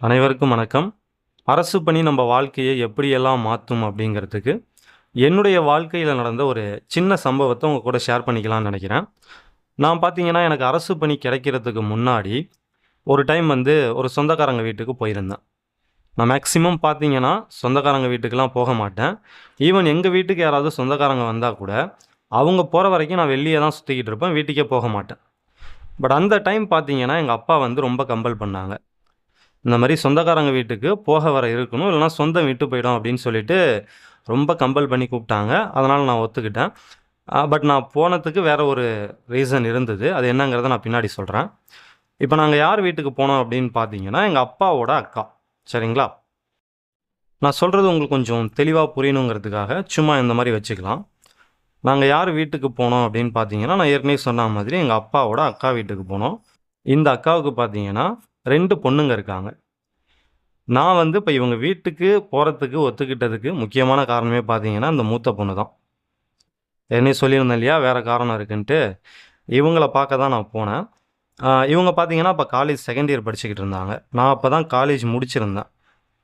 அனைவருக்கும் வணக்கம். அரசு பணி நம்ம வாழ்க்கையை எப்படியெல்லாம் மாத்தும் அப்படிங்கிறதுக்கு, என்னுடைய வாழ்க்கையில நடந்த ஒரு சின்ன சம்பவத்த உங்க கூட ஷேர் பண்ணிக்கலாம்னு நெனைக்கிறேன். நான் பார்த்தீங்கன்னா, எனக்கு அரசு பணி கிடைக்கிறதுக்கு முன்னாடி, ஒரு டைம் வந்து ஒரு சொந்தக்காரங்க வீட்டுக்கு போயிருந்தேன். நான் மேக்ஸிமம் பார்த்தீங்கன்னா, சொந்தக்காரங்க வீட்டுக்குலாம் போக மாட்டேன். ஈவன் எங்க வீட்டுக்கு யாராவது சொந்தக்காரங்க வந்தா கூட, அவங்க போற வரைக்கும் நான் வெளிய தான் சுத்திக்கிட்டு இருப்பேன். வீட்டுக்கே போக மாட்டேன். பட் அந்த டைம் பார்த்தீங்கன்னா, எங்க அப்பா வந்து ரொம்ப கம்பல் பண்ணாங்க. இந்த மாரி சொந்தக்காரங்க வீட்டுக்கு போக வர இருக்கணும். இல்லன்னா சொந்தம் விட்டு போயிடும் அப்படின்னு சொல்லிட்டு, ரொம்ப கம்பல் பண்ணி கூப்பிட்டாங்க. அதனால நான் ஒத்துக்கிட்டேன். பட் நான் போனதுக்கு வேற ஒரு ரீசன் இருந்தது. அது என்னங்கிறத நான் பின்னாடி சொல்றேன். இப்ப நாங்க யார் வீட்டுக்கு போனோம் அப்படின்னு பார்த்தீங்கன்னா, எங்க அப்பாவோட அக்கா. சரிங்களா? நான் சொல்றது உங்களுக்கு கொஞ்சம் தெளிவா புரியணுங்கிறதுக்காக, சும்மா இந்த மாரி வச்சுக்கலாம். நாங்க யார் வீட்டுக்கு போனோம் அப்படின்னு பார்த்தீங்கன்னா, நான் ஏற்கனவே சொன்ன மாதிரி எங்க அப்பாவோட அக்கா வீட்டுக்கு போனோம். இந்த அக்காவுக்கு பார்த்தீங்கன்னா, 2 பொண்ணுங்க இருக்காங்க. நான் வந்து இப்ப இவங்க வீட்டுக்கு போறதுக்கு ஒத்துக்கிட்டதுக்கு முக்கியமான காரணமே பார்த்தீங்கன்னா, இந்த மூத்த பொண்ணு தான். ஏற்கனவே சொல்லியிருந்தேன் இல்லையா? வேற காரணம் இருக்குன்ட்டு. இவங்கள பார்க்க தான் நான் போனேன். இவங்க பார்த்தீங்கன்னா, அப்ப காலேஜ் 2ண்ட் இயர் படிச்சுக்கிட்டு இருந்தாங்க. நான் அப்ப தான் காலேஜ் முடிச்சிருந்தேன்.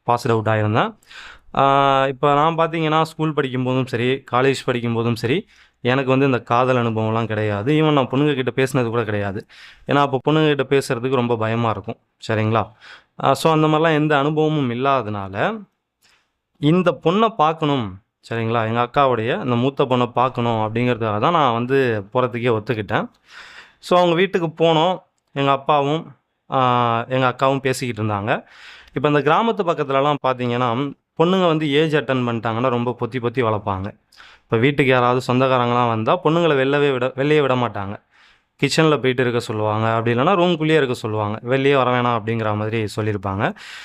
பாஸ்ட் அவுட் ஆயிருந்தேன். ஆ இப்ப நான் பார்த்தீங்கன்னா, ஸ்கூல் படிக்கும்போதும் சரி, காலேஜ் படிக்கும்போதும் சரி, எனக்கு வந்து இந்த காதல் அனுபவம்லாம் கிடையாது. ஈவன் நான் பொண்ணுங்க கிட்ட பேசினது கூட கிடையாது. ஏன்னா, அப்போ பொண்ணுங்க கிட்ட பேசுறதுக்கு ரொம்ப பயமா இருக்கும். சரிங்களா? ஸோ அந்த மாரிலாம் எந்த அனுபவமும் இல்லாதனால, இந்த பொண்ண பார்க்கணும். சரிங்களா? எங்க அக்காவுடைய இந்த மூத்த பொண்ண பார்க்கணும் அப்படிங்கிறதுக்காக தான் நான் வந்து போறதுக்கே ஒத்துக்கிட்டேன். ஸோ அவங்க வீட்டுக்கு போனோம். எங்க அப்பாவும், ஆ எங்க அக்காவும் பேசிக்கிட்டு இருந்தாங்க. இப்ப இந்த கிராமத்து பக்கத்துலலாம் பார்த்தீங்கன்னா, பொண்ணுங்க வந்து ஏஜ் அட்டெண்ட் பண்ணிட்டாங்கன்னா ரொம்ப பொத்தி பொத்தி வளர்ப்பாங்க. இப்ப வீட்டுக்கு யாராவது சொந்தக்காரங்கலாம் வந்தா, பொண்ணுங்கள வெளியே விட மாட்டாங்க. கிச்சன்ல போயிட்டு இருக்க சொல்லுவாங்க. அப்படி இல்லன்னா ரூம்குள்ளேயே இருக்க சொல்லுவாங்க. வெளியே வர வேணாம் அப்படிங்கிற மாதிரி சொல்லியிருப்பாங்க.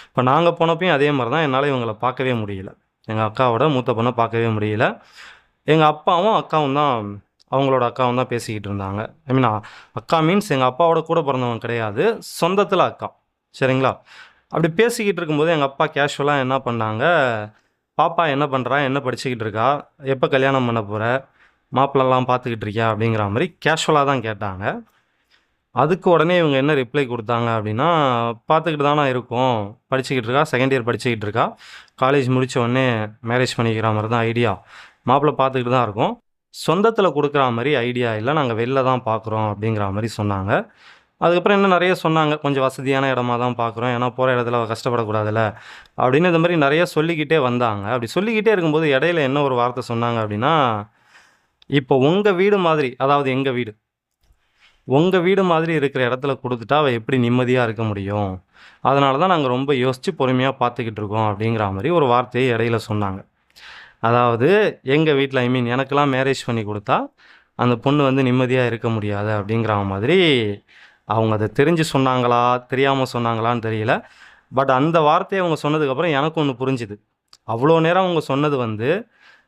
இப்ப நாங்க போனப்பயும் அதே மாரி தான். என்னால இவங்கள பார்க்கவே முடியல. எங்க அக்காவோட மூத்த பொண்ண பார்க்கவே முடியல. எங்க அப்பாவும், அக்காவும் தான் அவங்களோட அக்காவும் தான் பேசிக்கிட்டு இருந்தாங்க. ஐ மீன் அக்கா மீன்ஸ் எங்க அப்பாவோட கூட பொறந்தவங்க கிடையாது. சொந்தத்தில அக்கா. சரிங்களா? அப்படி பேசிக்கிட்டு இருக்கும்போது எங்க அப்பா கேஷுவலா என்ன பண்ணாங்க, "பாப்பா என்ன பண்றா? என்ன படிச்சுக்கிட்டு இருக்கா? எப்ப கல்யாணம் பண்ண போற? மாப்பிள்ளைலாம் பார்த்துக்கிட்டு இருக்கியா?" அப்படிங்கிற மாரி கேஷுவலா தான் கேட்டாங்க. அதுக்கு உடனே இவங்க என்ன ரிப்ளை குடுத்தாங்க அப்படின்னா, "பார்த்துக்கிட்டு தான இருக்கோம். படிச்சுக்கிட்டு இருக்கா. 2ண்ட் இயர் படிச்சுக்கிட்டு இருக்கா. காலேஜ் முடிச்ச உடனே மேரேஜ் பண்ணிக்கிற மாரி தான் ஐடியா. மாப்பிள்ளை பார்த்துக்கிட்டு தான் இருக்கோம். சொந்தத்தில குடுக்குற மாரி ஐடியா இல்ல. நாங்க வெளில தான் பார்க்குறோம்." அப்படிங்கிற மாரி சொன்னாங்க. அதுக்கப்புறம் இன்னும் நெறைய சொன்னாங்க. "கொஞ்சம் வசதியான இடமா தான் பார்க்குறோம். ஏன்னா போற இடத்துல அவ கஷ்டப்படக்கூடாதுல்ல." அப்படின்னு இந்த மாரி நெறைய சொல்லிக்கிட்டே வந்தாங்க. அப்படி சொல்லிக்கிட்டே இருக்கும்போது இடையில என்ன ஒரு வார்த்தை சொன்னாங்க அப்படின்னா, "இப்போ உங்க வீடு மாதிரி அதாவது எங்க வீடு. உங்க வீடு மாதிரி இருக்கிற இடத்துல குடுத்துட்டா, அவ எப்படி நிம்மதியா இருக்க முடியும்? அதனால தான் நாங்க ரொம்ப யோசிச்சு பொறுமையா பார்த்துக்கிட்டு இருக்கோம்." அப்படிங்கிற மாரி ஒரு வார்த்தைய இடையில சொன்னாங்க. அதாவது எங்க வீட்ல ஐ மீன் எனக்கெல்லாம் மேரேஜ் பண்ணி குடுத்தா, அந்த பொண்ணு வந்து நிம்மதியா இருக்க முடியாது அப்படிங்கிற மாதிரி அவங்க அத தெரிஞ்சு சொன்னாங்களா? தெரியாம சொன்னாங்களான்னு தெரியல. பட் அந்த வார்த்தைய அவங்க சொன்னதுக்கப்புறம் எனக்கு ஒண்ணு புரிஞ்சுது. அவ்வளோ நேரம் அவங்க சொன்னது வந்து,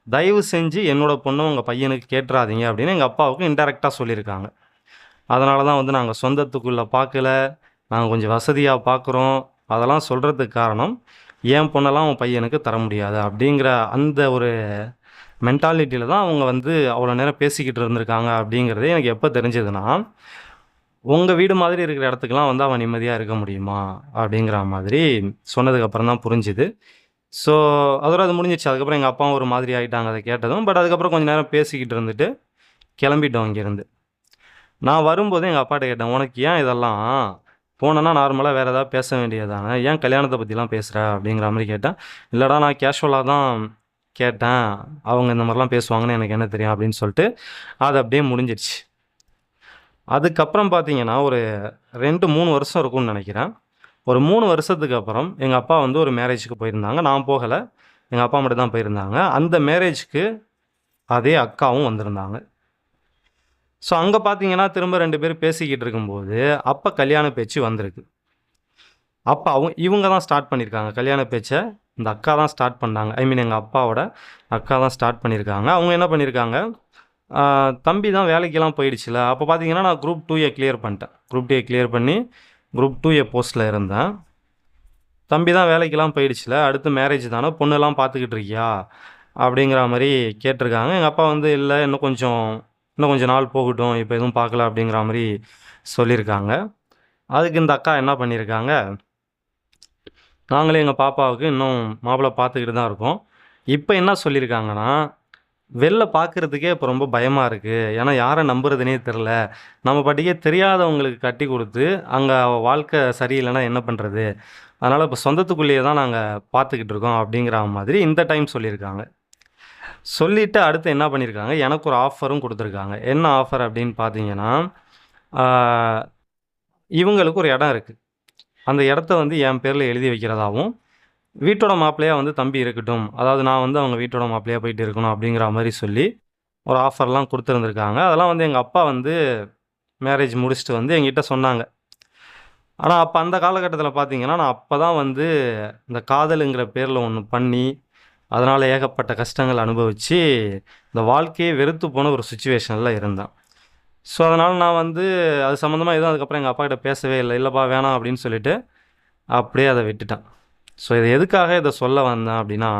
"தயவு செஞ்சு என்னோட பொண்ண உங்க பையனுக்கு கேட்றாதீங்க." அப்படின்னு எங்க அப்பாவுக்கு இன்டைரக்ட்டா சொல்லியிருக்காங்க. அதனால தான் வந்து நாங்க சொந்தத்துக்குள்ள பார்க்கல. நாங்க கொஞ்சம் வசதியா பார்க்குறோம். அதெல்லாம் சொல்றதுக்கு காரணம், என் பொண்ணெல்லாம் உன் பையனுக்கு தர முடியாது. அப்படிங்கிற அந்த ஒரு மென்டாலிட்டில தான் அவங்க வந்து அவ்வளோ நேரம் பேசிக்கிட்டு இருந்திருக்காங்க அப்படிங்கிறதே எனக்கு எப்ப தெரிஞ்சதுன்னா, உங்க வீடு மாதிரி இருக்கிற இடத்துக்குலாம் வந்து அவன் நிம்மதியா இருக்க முடியுமா? அப்படிங்கிற மாதிரி சொன்னதுக்கு அப்புறம் தான் புரிஞ்சுது. ஸோ அதோட அது முடிஞ்சிருச்சு. அதுக்கப்புறம் எங்க அப்பாவும் ஒரு மாதிரி ஆயிட்டாங்க அத கேட்டதும். பட் அதுக்கப்புறம் கொஞ்ச நேரம் பேசிக்கிட்டு இருந்துட்டு, கிளம்பிட்டோம் இங்கேருந்து. நான் வரும்போது எங்க அப்பாட்ட கேட்டேன், "உனக்கு ஏன் இதெல்லாம்? போனேன்னா நார்மலா வேற ஏதாவது பேச வேண்டியது தானே. ஏன் கல்யாணத்த பத்திலாம் பேசுற?" அப்படிங்கிற மாரி கேட்டேன். "இல்லடா நான் கேஷுவலா தான் கேட்டேன். அவங்க இந்த மாரிலாம் பேசுவாங்கன்னு எனக்கு என்ன தெரியும்?" அப்படின்னு சொல்லிட்டு, அது அப்படியே முடிஞ்சிருச்சு. அதுக்கப்புறம் பார்த்தீங்கன்னா, ஒரு 2, 3 வருஷம் இருக்கும்னு நெனைக்கிறேன். ஒரு 3 வருஷத்துக்கு அப்புறம் எங்க அப்பா வந்து ஒரு மேரேஜுக்கு போயிருந்தாங்க. நான் போகல. எங்க அப்பா மட்டும் தான் போயிருந்தாங்க. அந்த மேரேஜ்க்கு அதே அக்காவும் வந்திருந்தாங்க. ஸோ அங்க பார்த்தீங்கன்னா, திரும்ப 2 பேரும் பேசிக்கிட்டு இருக்கும்போது, அப்ப கல்யாண பேச்சு வந்திருக்கு. அப்ப இவங்க தான் ஸ்டார்ட் பண்ணியிருக்காங்க. கல்யாண பேச்ச இந்த அக்கா தான் ஸ்டார்ட் பண்ணாங்க. ஐ மீன் எங்க அப்பாவோட அக்கா தான் ஸ்டார்ட் பண்ணியிருக்காங்க. அவங்க என்ன பண்ணியிருக்காங்க, தம்பி தான் வேலைக்கெல்லாம் போயிடுச்சுல்ல, அப்ப பார்த்தீங்கன்னா, நான் குரூப் 2ஏ கிளியர் பண்ணிட்டேன். குரூப் 2ஏ கிளியர் பண்ணி, குரூப் 2ஏ போஸ்ட்ல இருந்தேன். தம்பி தான் வேலைக்கெல்லாம் போயிடுச்சுல்ல, அடுத்து மேரேஜ் தான, பொண்ணெல்லாம் பார்த்துக்கிட்டு இருக்கியா? அப்படிங்கிற மாரி கேட்டிருக்காங்க. எங்க அப்பா வந்து, "இல்ல இன்னும் கொஞ்சம் நாள் போகட்டும். இப்ப எதுவும் பார்க்கல." அப்படிங்கிற மாரி சொல்லியிருக்காங்க. அதுக்கு இந்த அக்கா என்ன பண்ணியிருக்காங்க, நாங்களே எங்க பாப்பாவுக்கு இன்னும் மாப்பிள பார்த்துக்கிட்டு தான் இருக்கோம். இப்ப என்ன சொல்லியிருக்காங்கன்னா, வெளில பார்க்கறதுக்கே இப்ப ரொம்ப பயமா இருக்கு. ஏன்னா யார நம்புறதுன்னே தெர்ல. நம்ம பாட்டுக்கே தெரியாதவங்களுக்கு கட்டி குடுத்து, அங்க அவ வாழ்க்கை சரியில்லன்னா என்ன பண்றது? அதனால இப்ப சொந்தத்துக்குள்ளேயே தான் நாங்க பார்த்துக்கிட்டு இருக்கோம் அப்படிங்கிற மாதிரி இந்த டைம் சொல்லியிருக்காங்க. சொல்லிட்டு அடுத்து என்ன பண்ணியிருக்காங்க, எனக்கு ஒரு ஆஃபரும் குடுத்துருக்காங்க. என்ன ஆஃபர் அப்படின்னு பார்த்தீங்கன்னா, ஆ இவங்களுக்கு ஒரு இடம் இருக்கு. அந்த இடத்த வந்து என் பேர்ல எழுதி வைக்கிறதாவும், வீட்டோட மாப்பிள்ளையா வந்து தம்பி இருக்கட்டும். அதாவது நான் வந்து அவங்க வீட்டோட மாப்பிள்ளையா போயிட்டு இருக்கணும் அப்படிங்கிற மாரி சொல்லி, ஒரு ஆஃபர்லாம் குடுத்துருந்துருக்காங்க. அதெல்லாம் வந்து எங்க அப்பா வந்து மேரேஜ் முடிச்சுட்டு வந்து என்கிட்ட சொன்னாங்க. ஆனா, அப்ப அந்த காலகட்டத்தில பார்த்தீங்கன்னா, நான் அப்ப தான் வந்து இந்த காதலுங்கிற பேர்ல ஒண்ணு பண்ணி, அதனால ஏகப்பட்ட கஷ்டங்கள் அனுபவிச்சு, இந்த வாழ்க்கையே வெறுத்து போன ஒரு சிச்சுவேஷன்ல இருந்தேன். ஸோ, அதனால நான் வந்து அது சம்மந்தமா எதுவும் அதுக்கப்புறம் எங்க அப்பாகிட்ட பேசவே இல்ல. "இல்லப்பா வேணாம்" அப்படின்னு சொல்லிட்டு, அப்படியே அத விட்டுட்டேன். ஸோ, இது எதுக்காக இத சொல்ல வந்தேன் அப்படின்னா,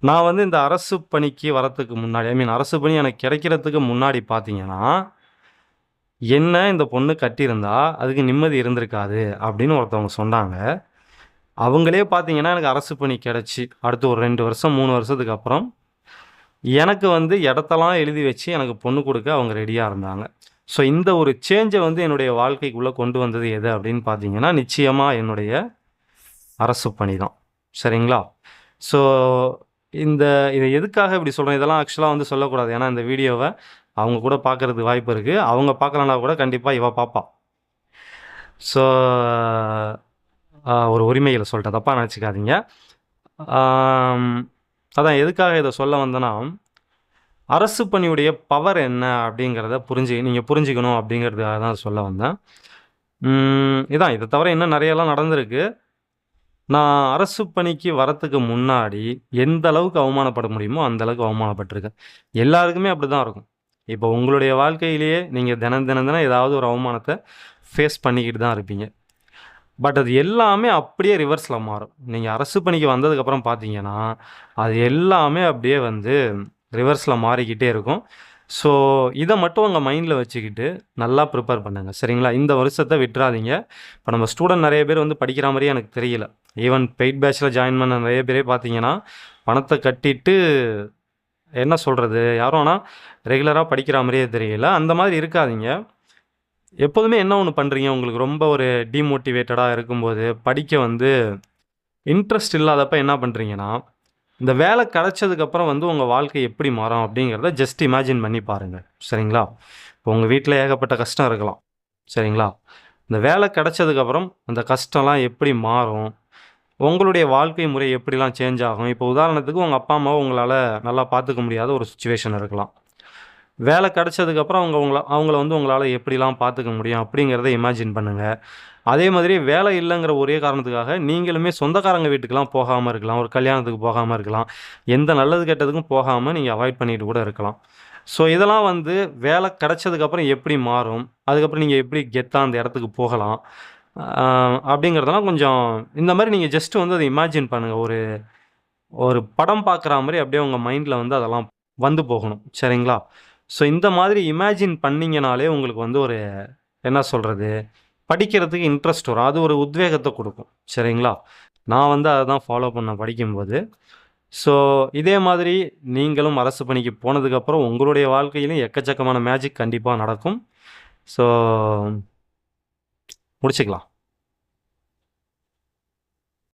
நான் வந்து இந்த அரசு பணிக்கு வரத்துக்கு முன்னாடி அரசு பணி எனக்கு கிடைக்கிறதுக்கு முன்னாடி பார்த்தீங்கன்னா, என்ன இந்த பொண்ணு கட்டியிருந்தா, அதுக்கு நிம்மதி இருந்திருக்காது அப்படின்னு ஒருத்தவங்க சொன்னாங்க. அவங்களே பார்த்தீங்கன்னா, எனக்கு அரசு பணி கிடைச்சு, அடுத்து ஒரு 2 வருஷம், 3 வருஷத்துக்கு அப்புறம், எனக்கு வந்து இடத்தெல்லாம் எழுதி வச்சு, எனக்கு பொண்ணு குடுக்க அவங்க ரெடியா இருந்தாங்க. ஸோ, இந்த ஒரு சேஞ்ச வந்து என்னுடைய வாழ்க்கைக்குள்ள கொண்டு வந்தது எது அப்படின்னு பார்த்தீங்கன்னா, நிச்சயமா என்னுடைய அரசு பணி தான். சரிங்களா? ஸோ, இந்த இத எதுக்காக இப்படி சொல்றேன்? இதெல்லாம் ஆக்சுவலா வந்து சொல்லக்கூடாது. ஏன்னா, இந்த வீடியோவ அவங்க கூட பார்க்கறதுக்கு வாய்ப்பு இருக்கு. அவங்க பார்க்கலனா கூட கண்டிப்பா இவ பார்ப்பா. ஸோ, ஒரு உரிமையில சொல்ட்டேன். தப்பா நெனச்சுக்காதீங்க. ஆம், அதான் எதுக்காக இத சொல்ல வந்தேன்னா, அரசு பணியுடைய பவர் என்ன அப்படிங்கிறத நீங்க புரிஞ்சுக்கணும் அப்படிங்கிறதுக்காக தான் சொல்ல வந்தேன். இதான் இத தவிர இன்னும் நெறையலாம் நடந்திருக்கு. நான் அரசு பணிக்கு வரத்துக்கு முன்னாடி எந்த அளவுக்கு அவமானப்பட முடியுமோ, அந்த அளவுக்கு அவமானப்பட்டுருக்கேன். எல்லாருக்குமே அப்படிதான் இருக்கும். இப்போ உங்களுடைய வாழ்க்கையிலேயே நீங்க தினம் ஏதாவது ஒரு அவமானத்த ஃபேஸ் பண்ணிக்கிட்டு தான் இருப்பீங்க. பட் அது எல்லாமே அப்படியே ரிவர்ஸ்ல மாறும். நீங்க அரசு பணிக்கு வந்ததுக்கப்புறம் பார்த்தீங்கன்னா, அது எல்லாமே அப்படியே வந்து ரிவர்ஸ்ல மாறிக்கிட்டே இருக்கும். ஸோ, இத மட்டும் உங்க மைண்ட்ல வச்சுக்கிட்டு நல்லா ப்ரிப்பேர் பண்ணுங்க. சரிங்களா? இந்த வருஷத்த விட்றாதீங்க. இப்ப நம்ம ஸ்டூடண்ட் நெறைய பேர் வந்து படிக்கிற மாரியே எனக்கு தெரியல. ஈவன் பெய்ட் பேட்ச்ல ஜாயின் பண்ண நெறைய பேரே பார்த்தீங்கன்னா, பணத்த கட்டிட்டு என்ன சொல்றது? யாரும் ஆனா ரெகுலரா படிக்கிற மாரியே தெரியல. அந்த மாதிரி இருக்காதீங்க. எப்போதுமே என்ன ஒண்ணு பண்றீங்க, உங்களுக்கு ரொம்ப ஒரு டிமோட்டிவேட்டடா இருக்கும்போது, படிக்க வந்து இன்ட்ரெஸ்ட் இல்லாதப்ப என்ன பண்றீங்கன்னா, இந்த வேலை கிடைச்சதுக்கப்புறம் வந்து உங்க வாழ்க்கை எப்படி மாறும் அப்படிங்கிறத ஜஸ்ட் இமேஜின் பண்ணி பாருங்க. சரிங்களா? இப்போ உங்க வீட்ல ஏகப்பட்ட கஷ்டம் இருக்கலாம். சரிங்களா? இந்த வேலை கிடைச்சதுக்கப்புறம் அந்த கஷ்டம்லாம் எப்படி மாறும்? உங்களுடைய வாழ்க்கை முறை எப்படிலாம் சேஞ்ச் ஆகும்? இப்போ உதாரணத்துக்கு உங்க அப்பா, அம்மாவ உங்களால நல்லா பார்த்துக்க முடியாத ஒரு சிச்சுவேஷன் இருக்கலாம். வேலை கிடைச்சதுக்கப்புறம் அவங்கள வந்து உங்களால எப்படிலாம் பார்த்துக்க முடியும் அப்படிங்கிறத இமேஜின் பண்ணுங்க. அதே மாதிரி வேலை இல்லங்கிற ஒரே காரணத்துக்காக நீங்களுமே சொந்தக்காரங்க வீட்டுக்கெல்லாம் போகாம இருக்கலாம். ஒரு கல்யாணத்துக்கு போகாம இருக்கலாம். எந்த நல்லது கெட்டதுக்கும் போகாம நீங்க அவாய்ட் பண்ணிட்டு கூட இருக்கலாம். ஸோ, இதெல்லாம் வந்து வேலை கிடைச்சதுக்கப்புறம் எப்படி மாறும்? அதுக்கப்புறம் நீங்க எப்படி கெத்தா அந்த இடத்துக்கு போகலாம்? அ அப்படிங்கிறதெல்லாம் கொஞ்சம் இந்த மாரி நீங்க ஜஸ்ட் வந்து அத இமேஜின் பண்ணுங்க. ஒரு ஒரு படம் பார்க்குறா மாரி அப்படியே உங்க மைண்ட்ல வந்து அதெல்லாம் வந்து போகணும். சரிங்களா? ஸோ, இந்த மாதிரி இமேஜின் பண்ணீங்கனாலே உங்களுக்கு வந்து ஒரு என்ன சொல்றது? படிக்கிறதுக்கு இன்ட்ரெஸ்ட் வரும். அது ஒரு உத்வேகத்த குடுக்கும். சரிங்களா? நான் வந்து அத தான் ஃபாலோ பண்ணேன் படிக்கும்போது. ஸோ, இதே மாதிரி நீங்களும் அரசு பணிக்கு போனதுக்கப்புறம் உங்களுடைய வாழ்க்கையிலும் எக்கச்சக்கமான மேஜிக் கண்டிப்பா நடக்கும். ஸோ, முடிச்சுக்கலாம்.